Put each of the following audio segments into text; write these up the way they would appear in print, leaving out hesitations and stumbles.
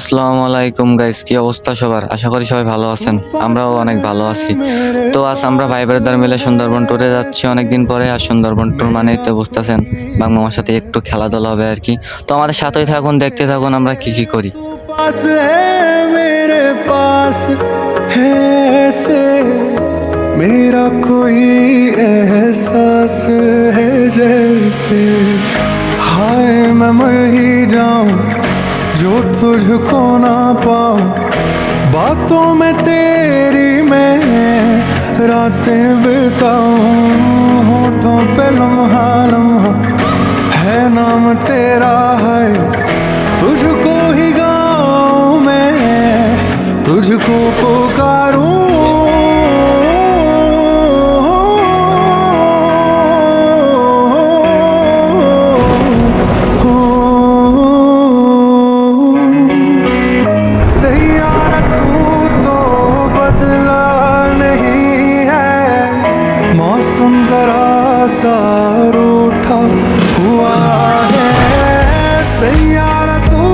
আসসালামু আলাইকুম গাইস, কি অবস্থা সবার? আশা করি সবাই ভালো আছেন, আমরাও অনেক ভালো আছি। তো আজ আমরা ভাই ব্রাদার মিলে সুন্দরবন ট্যুরে যাচ্ছি অনেকদিন পরে। আর সুন্দরবন ট্যুর মানেই তো বুঝতেছেন, বাংলা মামার সাথে একটু খেলাধুলা হবে আর কি। তো আমাদের সাথেই থাকুন, দেখতে থাকুন আমরা কি কি করি। पास है मेरे पास है ऐसे मेरा कोई एहसास है जैसे हाय मैं मर ही जाऊं जो तुझको ना पाऊं बातों में तेरी मैं रातें बिताऊं होठों पे लम्हा लम्हा है नाम तेरा है तुझको ही गाऊं मैं तुझको पुकारूं सैयारा तू तो बदला नहीं है मौसम जरा सा रूठा हुआ है सैयारा तू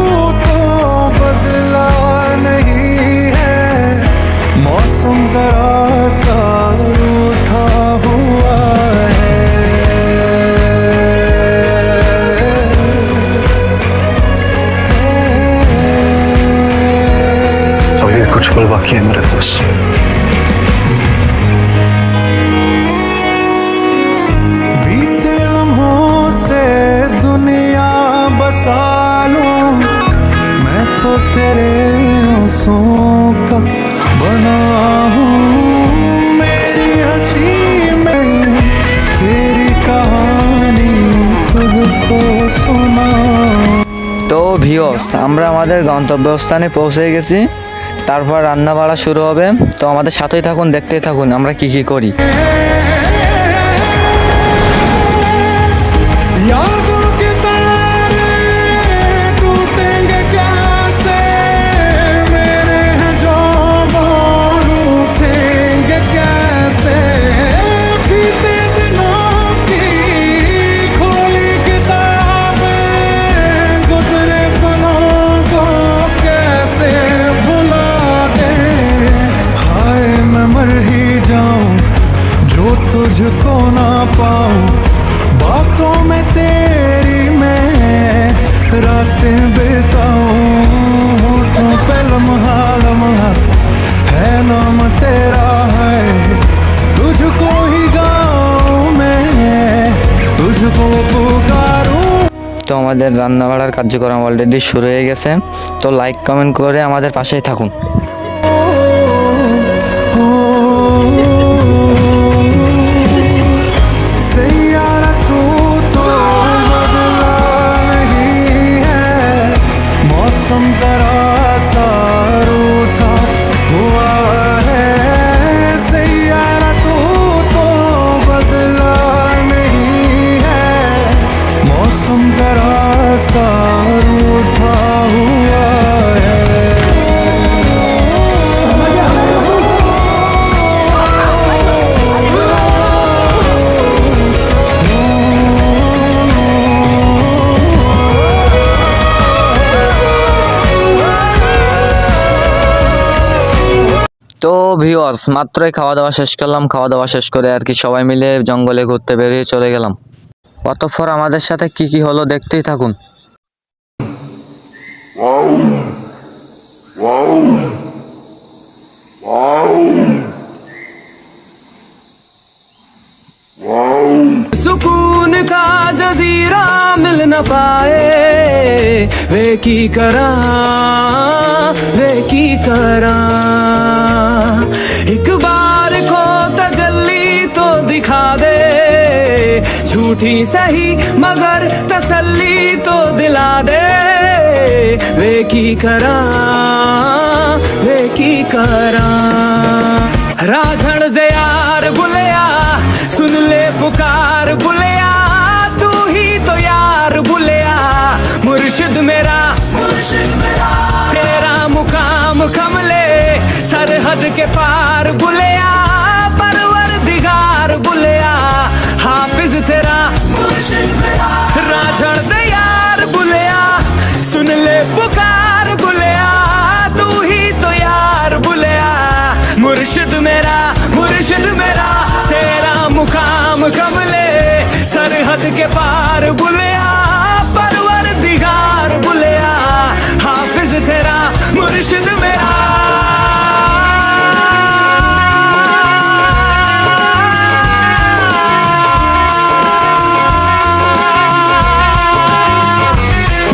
तो बदला नहीं है मौसम जरा सा रूठा हुआ है अभी भी कुछ पल बाकी है मेरे पास। बीते लम्हों से दुनिया बसा लूं मैं तो तेरे आंसुओं का बना हूँ मेरी हंसी में तेरी कहानी खुद को सुना তো ভিউয়ার্স, আমরা আমাদের গন্তব্যস্থানে পৌঁছে গেছি। তারপর রান্না বাড়া শুরু হবে। তো আমাদের সাথেই থাকুন, দেখতেই থাকুন আমরা কি কি করি। यादों के तारे टूटेंगे कैसे मेरे हैं जो मोड़ उठेंगे कैसे बीते दिनों की खोली किताबें गुजरे पलों को कैसे भुला दे हाय मैं मर ही जाऊं जो तुझको ना पाऊं बातों में तेरी मैं रातें बिताऊं होठों पे लम्हा लम्हा है नाम तेरा है तुझको ही गाऊं मैं तुझको पुकारूं তো আমাদের রান্না বাড়ার কার্যক্রম অলরেডি শুরু হয়ে গেছে। তো লাইক কমেন্ট করে আমাদের পাশেই থাকুন। सैयारा तू तो बदला नहीं है मौसम जरा सा रूठा हुआ है सैयारा तू तो बदला नहीं है मौसम जरा सा रूठा हुआ है তো ভিউয়ার্স, মাত্রই খাওয়া দাওয়া শেষ করলাম। খাওয়া দাওয়া শেষ করে আর কি সবাই মিলে জঙ্গলে ঘুরতে বেরিয়ে চলে গেলাম। অতঃপর আমাদের সাথে কি কি হলো দেখতেই থাকুন। सुकून का जजीरा मिल न पाए वे की करा एक बार को तजल्ली तो दिखा दे झूठी सही मगर तसल्ली तो दिला दे वे की करा राझण दे यार बुलिया सुन ले पुकार बुलिया तू ही तो यार बुलिया मुर्शिद मेरा तेरा मुकाम कमले सरहद के पार बुलिया परवरदिगार बुलिया हाफिज तेरा राझण दे यार बुलिया सुन ले पुकार बुलिया हद के पार बुलिया परवरदिगार बुलिया हाफिज तेरा मुर्शिद मेरा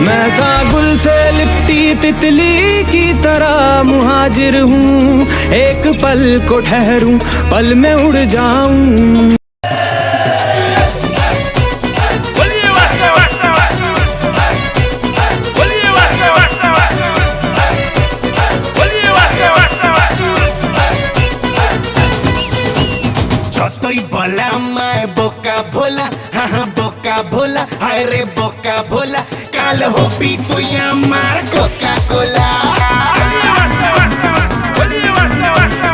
मैं काबुल से लिपटी तितली की तरह मुहाजिर हूँ एक पल को ठहरूं पल में उड़ जाऊं যতই বলা আমায় বোকা ভোলা হ্যাঁ বোকা ভোলা হায় রে বোকা ভোলা কাল হবি তুই আমার কোকা কোলা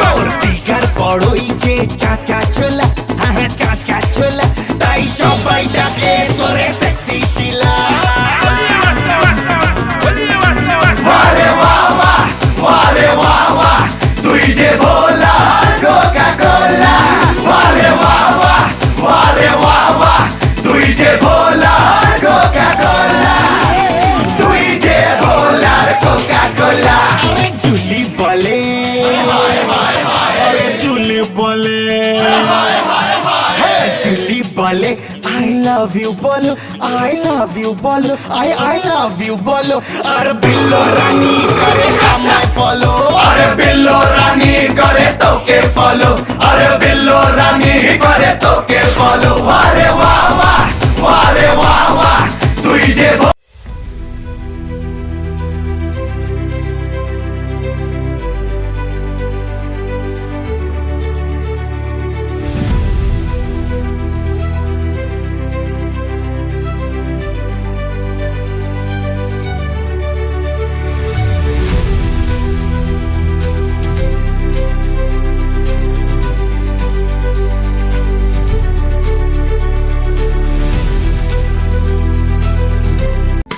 তোর ফিগার বড়ই যে চাচা ছোলা হ্যাঁ চাচা ছোলা তাই সবাই ডাকে তোরে সেক্সি শিলা ওয়ারে ওয়াওয়া ওয়ারে ওয়াওয়া তুই যে ভোলা কোকা কোলা ওয়ারে ওয়াওয়া ওয়ারে ওয়াওয়া তুই যে ভোলা কোকা কোলা তুই যে ভোলার কোকা কোলা জুলি বলে আরে জুলি বলে হ্যাঁ জুলি বলে I love you বলো I love you বলো I love you বলো আর বিল্লো রানী করে আমায় ফলো আরে বিল্লো রানী করে তোকে ফলো আরে বিল্লো রানী করে তোকে ফলো ওয়ারে ওয়াওয়া ওয়ারে ওয়াওয়া তুই যে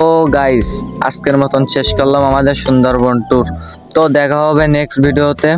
তো গাইস আজকের মতন শেষ করলাম আমাদের সুন্দরবন ট্যুর। তো দেখা হবে নেক্সট ভিডিওতে।